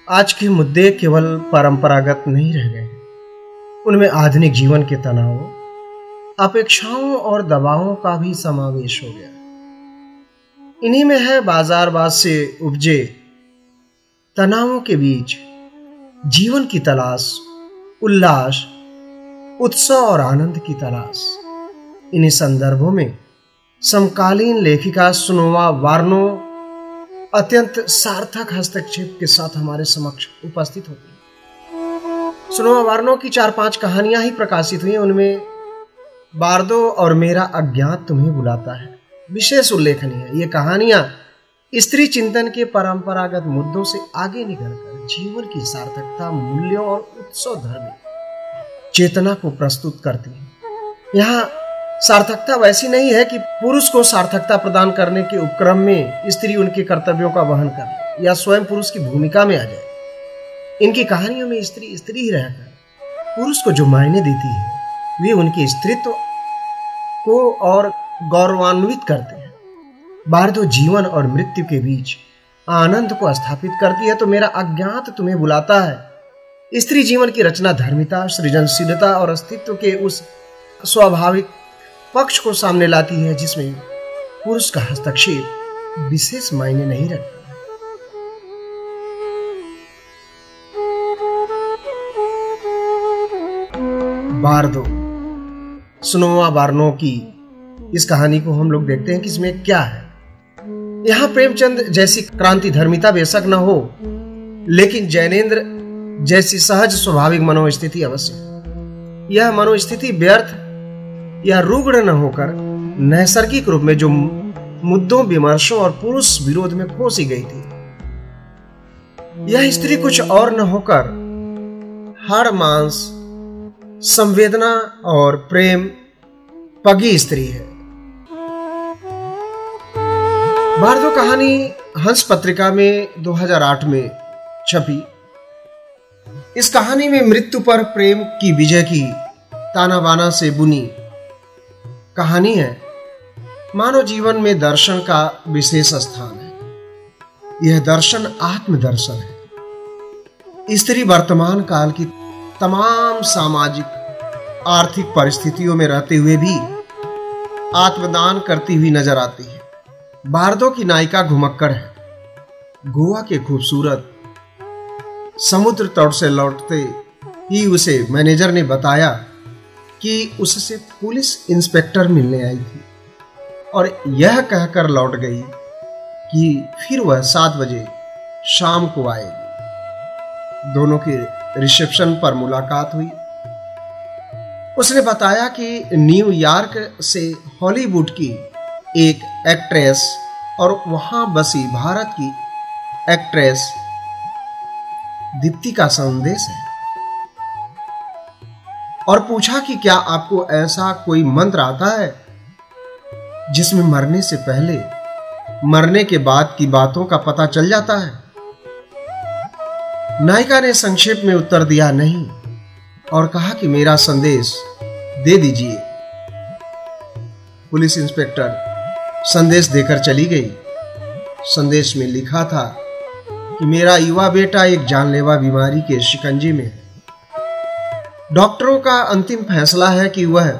आज के मुद्दे केवल परंपरागत नहीं रह गए, उनमें आधुनिक जीवन के तनाव, अपेक्षाओं और दबावों का भी समावेश हो गया। इन्हीं में है बाजारबाज से उपजे तनावों के बीच जीवन की तलाश, उल्लास, उत्सव और आनंद की तलाश। इन्हीं संदर्भों में समकालीन लेखिका सुनोवा वार्नो अत्यंत सार्थक हस्तक्षेप के साथ हमारे समक्ष उपस्थित होती है। सुनोवा वार्नो की 4-5 कहानियां ही प्रकाशित हुई। उनमें बार्दो और मेरा अज्ञात तुम्हें बुलाता है विशेष उल्लेखनीय है। ये कहानियां स्त्री चिंतन के परंपरागत मुद्दों से आगे निकलकर जीवन की सार्थकता, मूल्यों और उत्सव धर्म चेतना को प्रस्तुत करती हैं। यहाँ सार्थकता वैसी नहीं है कि पुरुष को सार्थकता प्रदान करने के उपक्रम में स्त्री उनके कर्तव्यों का वहन करे या स्वयं पुरुष की भूमिका में आ जाए। इनकी कहानियों में स्त्री स्त्री ही रहकर पुरुष को जो मायने देती है वे उनके स्त्रीत्व को और गौरवान्वित करते हैं। बार्दो जीवन और मृत्यु के बीच आनंद को स्थापित करती है तो मेरा अज्ञात तुम्हें बुलाता है स्त्री जीवन की रचना धर्मिता, सृजनशीलता और अस्तित्व के उस स्वाभाविक पक्ष को सामने लाती है जिसमें पुरुष का हस्तक्षेप विशेष मायने नहीं रखता। बार्दो, सुनोवा वार्नो की इस कहानी को हम लोग देखते हैं कि इसमें क्या है। यहां प्रेमचंद जैसी क्रांति धर्मिता बेशक न हो, लेकिन जैनेन्द्र जैसी सहज स्वाभाविक मनोस्थिति अवश्य है। यह मनोस्थिति व्यर्थ या रुग्ण न होकर नैसर्गिक रूप में जो मुद्दों, विमर्शों और पुरुष विरोध में खोसी गई थी, यह स्त्री कुछ और न होकर हाड़ मांस, संवेदना और प्रेम पगी स्त्री है। बार्दो कहानी हंस पत्रिका में 2008 में छपी। इस कहानी में मृत्यु पर प्रेम की विजय की ताना बाना से बुनी कहानी है। मानव जीवन में दर्शन का विशेष स्थान है। यह दर्शन आत्मदर्शन है। स्त्री वर्तमान काल की तमाम सामाजिक आर्थिक परिस्थितियों में रहते हुए भी आत्मदान करती हुई नजर आती है। बार्दो की नायिका घुमक्कड़ है। गोवा के खूबसूरत समुद्र तट से लौटते ही उसे मैनेजर ने बताया कि उससे पुलिस इंस्पेक्टर मिलने आई थी और यह कहकर लौट गई कि फिर वह 7 बजे शाम को आएगी। दोनों की रिसेप्शन पर मुलाकात हुई। उसने बताया कि न्यूयॉर्क से हॉलीवुड की एक एक्ट्रेस और वहां बसी भारत की एक्ट्रेस दीप्ति का संदेश है और पूछा कि क्या आपको ऐसा कोई मंत्र आता है जिसमें मरने से पहले, मरने के बाद की बातों का पता चल जाता है। नायिका ने संक्षेप में उत्तर दिया नहीं और कहा कि मेरा संदेश दे दीजिए। पुलिस इंस्पेक्टर संदेश देकर चली गई। संदेश में लिखा था कि मेरा युवा बेटा एक जानलेवा बीमारी के शिकंजे में है। डॉक्टरों का अंतिम फैसला है कि वह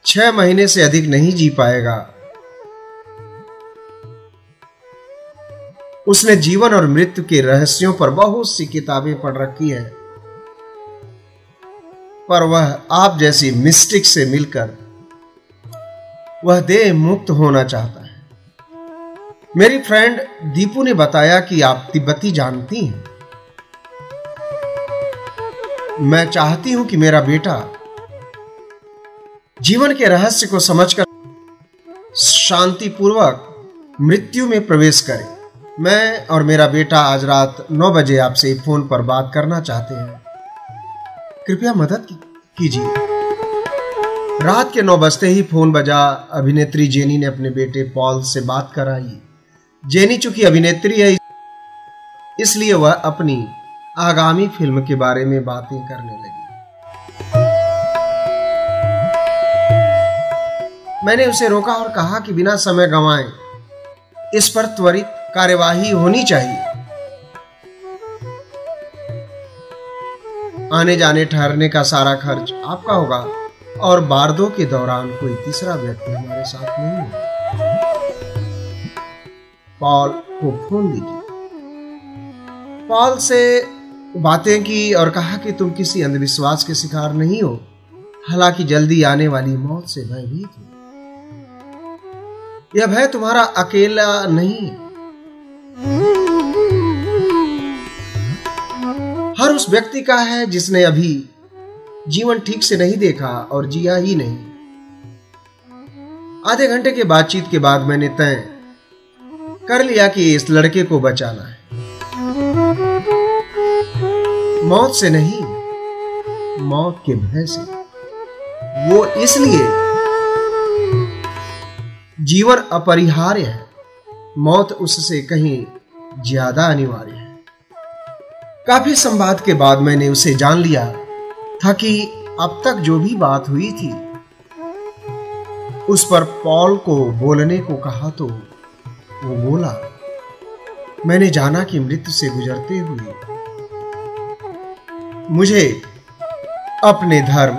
6 महीने से अधिक नहीं जी पाएगा। उसने जीवन और मृत्यु के रहस्यों पर बहुत सी किताबें पढ़ रखी है, पर वह आप जैसी मिस्टिक से मिलकर वह देह मुक्त होना चाहता है। मेरी फ्रेंड दीपू ने बताया कि आप तिब्बती जानती हैं। मैं चाहती हूं कि मेरा बेटा जीवन के रहस्य को समझकर शांतिपूर्वक मृत्यु में प्रवेश करे। मैं और मेरा बेटा आज रात 9 बजे आपसे फोन पर बात करना चाहते हैं। कृपया मदद कीजिए। रात के 9 बजते ही फोन बजा। अभिनेत्री जेनी ने अपने बेटे पॉल से बात कराई। जेनी चूंकि अभिनेत्री है, इसलिए वह अपनी आगामी फिल्म के बारे में बातें करने लगी। मैंने उसे रोका और कहा कि बिना समय गंवाए इस पर त्वरित कार्यवाही होनी चाहिए। आने जाने ठहरने का सारा खर्च आपका होगा और बारदों के दौरान कोई तीसरा व्यक्ति हमारे साथ नहीं होगा। पॉल को फोन लीजिए। पॉल से बातें की और कहा कि तुम किसी अंधविश्वास के शिकार नहीं हो, हालांकि जल्दी आने वाली मौत से भयभीत हो। यह भय तुम्हारा अकेला नहीं, हर उस व्यक्ति का है जिसने अभी जीवन ठीक से नहीं देखा और जिया ही नहीं। आधे घंटे के बातचीत के बाद मैंने तय कर लिया कि इस लड़के को बचाना है, मौत से नहीं, मौत के भय से। वो इसलिए, जीवन अपरिहार्य है, मौत उससे कहीं ज्यादा अनिवार्य है। काफी संवाद के बाद मैंने उसे जान लिया था कि अब तक जो भी बात हुई थी उस पर पॉल को बोलने को कहा तो वो बोला। मैंने जाना कि मृत्यु से गुजरते हुए मुझे अपने धर्म,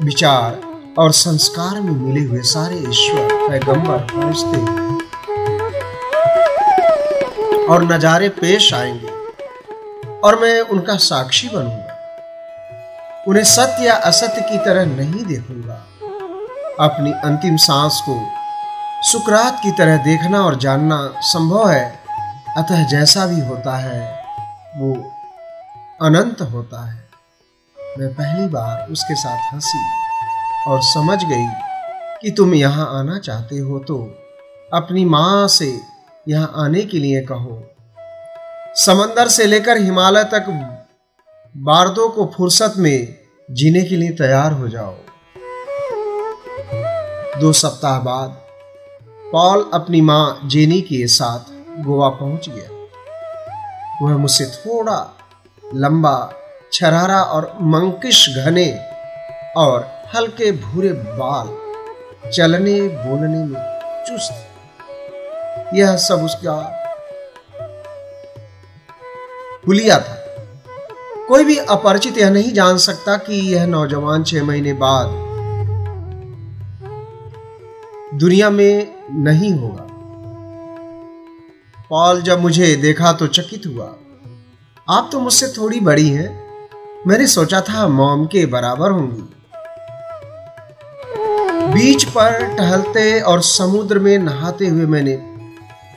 विचार और संस्कार में मिले हुए सारे ईश्वर, पैगंबर, फरिश्ते और नजारे पेश आएंगे और मैं उनका साक्षी बनूंगा। उन्हें सत्य या असत्य की तरह नहीं देखूंगा। अपनी अंतिम सांस को सुकरात की तरह देखना और जानना संभव है, अतः जैसा भी होता है वो अनंत होता है। मैं पहली बार उसके साथ हंसी और समझ गई कि तुम यहां आना चाहते हो तो अपनी मां से यहां आने के लिए कहो। समंदर से लेकर हिमालय तक बारदों को फुर्सत में जीने के लिए तैयार हो जाओ। 2 सप्ताह बाद पॉल अपनी मां जेनी के साथ गोवा पहुंच गया। वह मुझसे थोड़ा लंबा, छरारा और मंकिश घने और हल्के भूरे बाल, चलने बोलने में चुस्त, यह सब उसका हुलिया था। कोई भी अपरिचित यह नहीं जान सकता कि यह नौजवान 6 महीने बाद दुनिया में नहीं होगा। पॉल जब मुझे देखा तो चकित हुआ। आप तो मुझसे थोड़ी बड़ी हैं, मैंने सोचा था मॉम के बराबर होंगी। बीच पर टहलते और समुद्र में नहाते हुए मैंने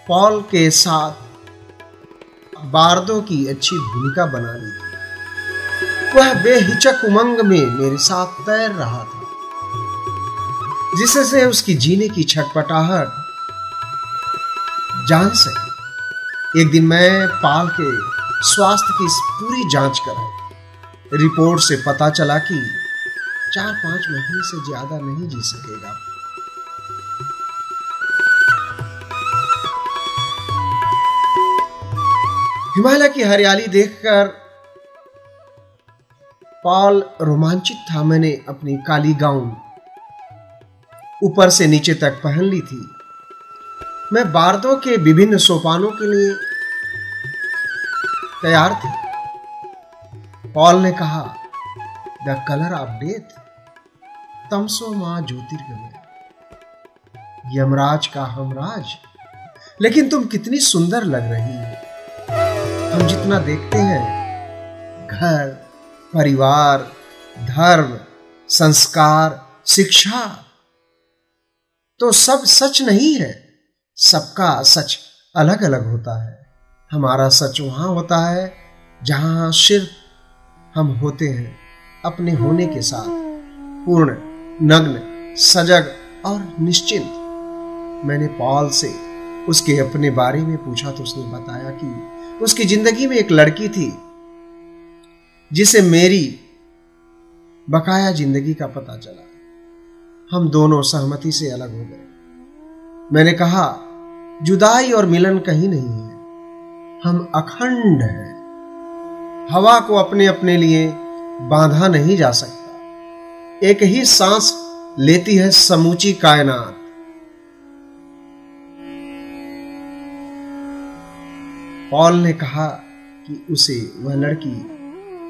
पॉल के साथ बारदों की अच्छी भूमिका बना ली थी। वह बेहिचक उमंग में मेरे साथ तैर रहा था, जिससे उसकी जीने की छटपटाहट जान सके। एक दिन मैं पॉल के स्वास्थ्य की पूरी जांच कराई। रिपोर्ट से पता चला कि 4-5 महीने से ज्यादा नहीं जी सकेगा। हिमालय की हरियाली देखकर पॉल रोमांचित था। मैंने अपनी काली गाउन ऊपर से नीचे तक पहन ली थी। मैं बारदों के विभिन्न सोपानों के लिए तैयार थी। पॉल ने कहा, द कलर ऑफ डेथ तमसो मां ज्योतिर्गमय, यमराज का हमराज। लेकिन तुम कितनी सुंदर लग रही हो। हम जितना देखते हैं, घर, परिवार, धर्म, संस्कार, शिक्षा, तो सब सच नहीं है। सबका सच अलग अलग होता है। हमारा सच वहां होता है जहां सिर्फ हम होते हैं, अपने होने के साथ, पूर्ण, नग्न, सजग और निश्चिंत। मैंने पॉल से उसके अपने बारे में पूछा तो उसने बताया कि उसकी जिंदगी में एक लड़की थी जिसे मेरी बकाया जिंदगी का पता चला। हम दोनों सहमति से अलग हो गए। मैंने कहा, जुदाई और मिलन कहीं नहीं है, हम अखंड हैं। हवा को अपने अपने लिए बांधा नहीं जा सकता। एक ही सांस लेती है समूची कायनात। पॉल ने कहा कि उसे वह लड़की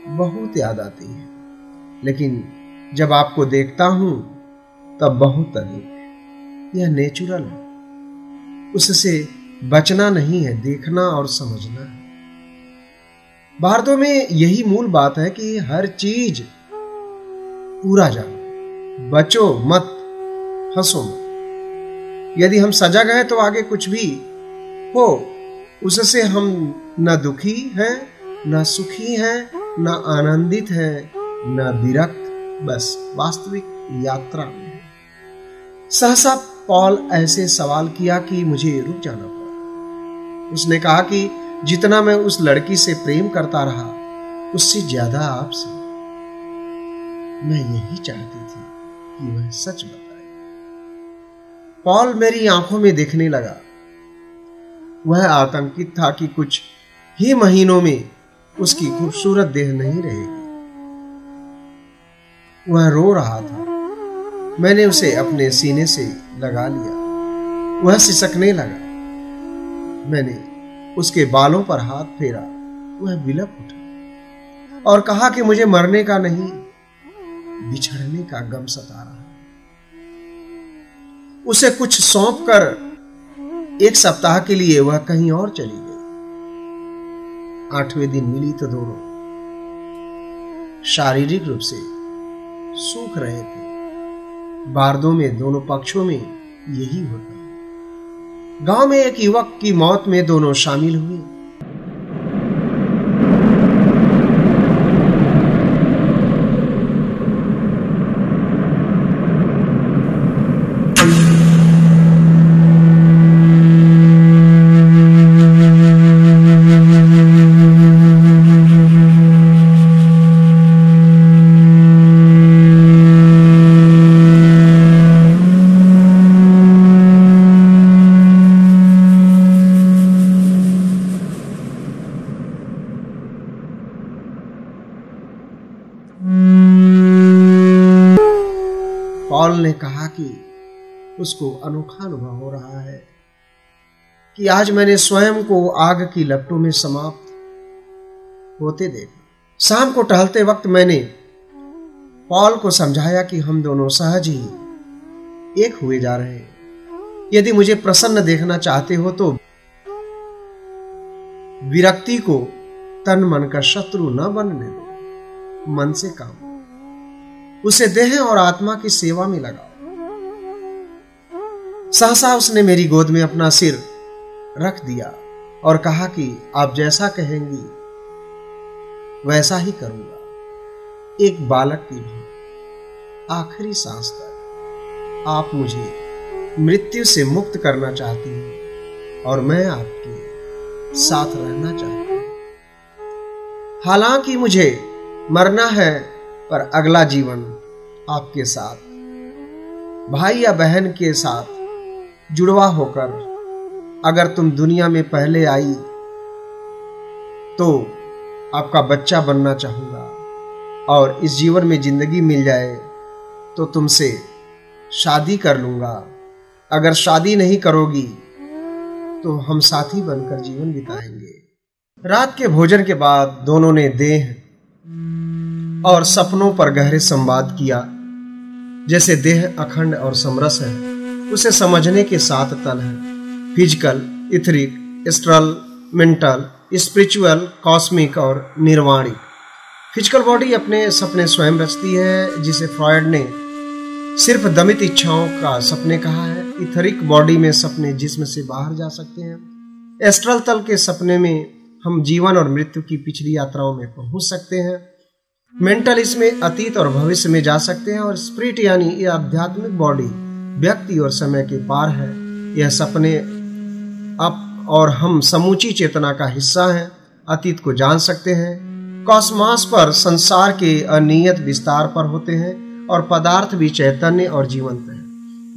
बहुत याद आती है, लेकिन जब आपको देखता हूं तब बहुत अधिक। यह नेचुरल है, उससे बचना नहीं है, देखना और समझना है। भारतों में यही मूल बात है कि हर चीज पूरा जानो, बचो मत, हंसो मत। यदि हम सजग हैं तो आगे कुछ भी हो उससे हम न दुखी हैं, न सुखी हैं, न आनंदित हैं, न विरक्त, बस वास्तविक यात्रा में है। सहसा पॉल ऐसे सवाल किया कि मुझे रुक जाना पड़ा। उसने कहा कि जितना मैं उस लड़की से प्रेम करता रहा उससे ज्यादा आपसे। मैं यही चाहती थी कि वह सच बताए। पॉल मेरी आंखों में देखने लगा। वह आतंकित था कि कुछ ही महीनों में उसकी खूबसूरत देह नहीं रहेगी। वह रो रहा था। मैंने उसे अपने सीने से लगा लिया। वह सिसकने लगा। मैंने उसके बालों पर हाथ फेरा। वह बिलख उठा और कहा कि मुझे मरने का नहीं, बिछड़ने का गम सता रहा है। उसे कुछ सौंप कर 1 सप्ताह के लिए वह कहीं और चली गई। 8वें दिन मिली तो दोनों शारीरिक रूप से सूख रहे थे। वार्दों में दोनों पक्षों में यही होता है। गांव में एक युवक की मौत में दोनों शामिल हुए। पॉल ने कहा कि उसको अनोखा अनुभव हो रहा है कि आज मैंने स्वयं को आग की लपटों में समाप्त होते देखा। शाम को टहलते वक्त मैंने पॉल को समझाया कि हम दोनों सहज ही एक हुए जा रहे हैं। यदि मुझे प्रसन्न देखना चाहते हो तो विरक्ति को तन मन का शत्रु न बनने दो। मन से काम, उसे देह और आत्मा की सेवा में लगाओ। सहसा उसने मेरी गोद में अपना सिर रख दिया और कहा कि आप जैसा कहेंगी वैसा ही करूंगा। एक बालक की भांति आखिरी सांस तक आप मुझे मृत्यु से मुक्त करना चाहती हैं और मैं आपके साथ रहना चाहती हूं। हालांकि मुझे मरना है, पर अगला जीवन आपके साथ, भाई या बहन के साथ जुड़वा होकर, अगर तुम दुनिया में पहले आई तो आपका बच्चा बनना चाहूंगा, और इस जीवन में जिंदगी मिल जाए तो तुमसे शादी कर लूंगा। अगर शादी नहीं करोगी तो हम साथी बनकर जीवन बिताएंगे। रात के भोजन के बाद दोनों ने देह और सपनों पर गहरे संवाद किया। जैसे देह अखंड और समरस है, उसे समझने के 7 तल हैं: physical, etheric, astral, mental, spiritual, cosmic और निर्वाणिक। फिजिकल बॉडी अपने सपने स्वयं रचती है, जिसे फ्रॉयड ने सिर्फ दमित इच्छाओं का सपने कहा है। इथरिक बॉडी में सपने जिस्म से बाहर जा सकते हैं। एस्ट्रल तल के सपने में हम जीवन और मृत्यु की पिछली यात्राओं में पहुंच सकते हैं। मेंटल इसमें अतीत और भविष्य में जा सकते हैं। और स्पिरिट यानी यह आध्यात्मिक बॉडी व्यक्ति और समय के पार है। यह सपने अब और हम समूची चेतना का हिस्सा हैं, अतीत को जान सकते हैं। कॉस्मॉस पर संसार के अनियत विस्तार पर होते हैं और पदार्थ भी चैतन्य और जीवंत है।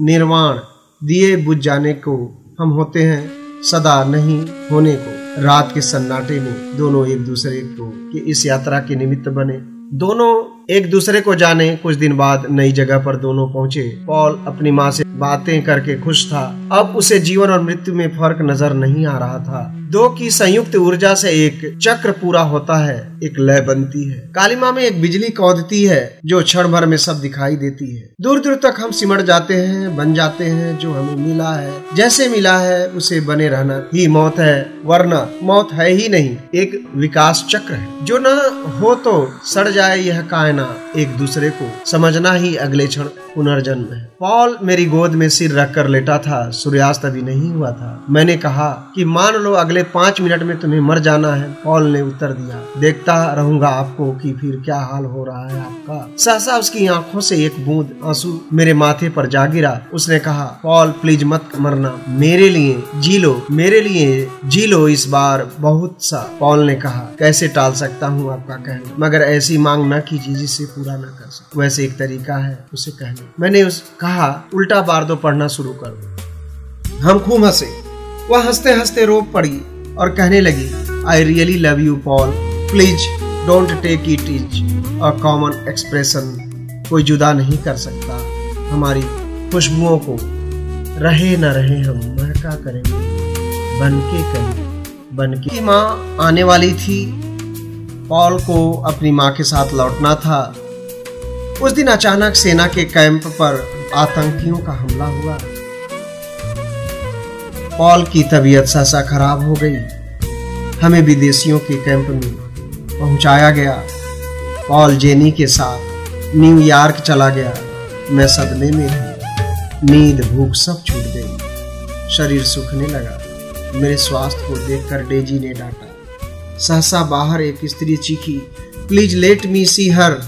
निर्वाण दिए बुझ जाने को हम होते हैं, सदा नहीं होने को। रात के सन्नाटे में दोनों एक दूसरे को कि इस यात्रा के निमित्त बने। दोनों एक दूसरे को जाने। कुछ दिन बाद नई जगह पर दोनों पहुंचे। पॉल अपनी माँ से बातें करके खुश था। अब उसे जीवन और मृत्यु में फर्क नजर नहीं आ रहा था। दो की संयुक्त ऊर्जा से एक चक्र पूरा होता है, एक लय बनती है। काली माँ में एक बिजली कौंधती है जो क्षण भर में सब दिखाई देती है। दूर दूर तक हम सिमट जाते हैं, बन जाते हैं जो हमें मिला है। जैसे मिला है उसे बने रहना ही मौत है, वरना मौत है ही नहीं, एक विकास चक्र है। जो न हो तो सड़ जाए यह कायनात, एक दूसरे को समझना ही अगले क्षण पुनर्जन्म है। पॉल मेरी गोद में सिर रखकर लेटा था। सूर्यास्त अभी नहीं हुआ था। मैंने कहा कि मान लो अगले 5 मिनट में तुम्हें मर जाना है। पॉल ने उत्तर दिया, देखता रहूंगा आपको कि फिर क्या हाल हो रहा है आपका। सहसा उसकी आंखों से एक बूंद आंसू मेरे माथे पर जा गिरा। उसने कहा, पॉल प्लीज मत मरना, मेरे लिए जी लो, मेरे लिए जी लो इस बार बहुत सा। पॉल ने कहा, कैसे टाल सकता हूँ आपका कहना, मगर ऐसी मांग न कीजिए जिसे पूरा न कर सके। वैसे एक तरीका है उसे कहने। मैंने कहा, उल्टा बार दो पढ़ना शुरू कर दो। हम खूब हंसे। वह हंसते हंसते रो पड़ी और कहने लगी, I really love you Paul, please don't take it is a common expression. कोई जुदा नहीं कर सकता हमारी खुशबुओं को, रहे न रहे हम महका करेंगे, बनके करेंगे, बनके। माँ आने वाली थी। पॉल को अपनी माँ के साथ लौटना था। उस दिन अचानक सेना के कैंप पर आतंकियों का हमला हुआ। पॉल की तबीयत सहसा खराब हो गई। हमें विदेशियों के कैंप में पहुंचाया गया। पॉल जेनी के साथ न्यूयॉर्क चला गया। मैं सदमे में थी। नींद भूख सब छूट गई। शरीर सूखने लगा। मेरे स्वास्थ्य को देखकर डेजी ने डांटा। सहसा बाहर एक स्त्री चीखी, प्लीज लेट मी सी हर।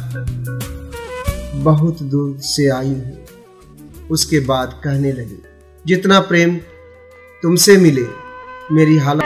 बहुत दूर से आई हूं। उसके बाद कहने लगी, जितना प्रेम तुमसे मिले मेरी हालत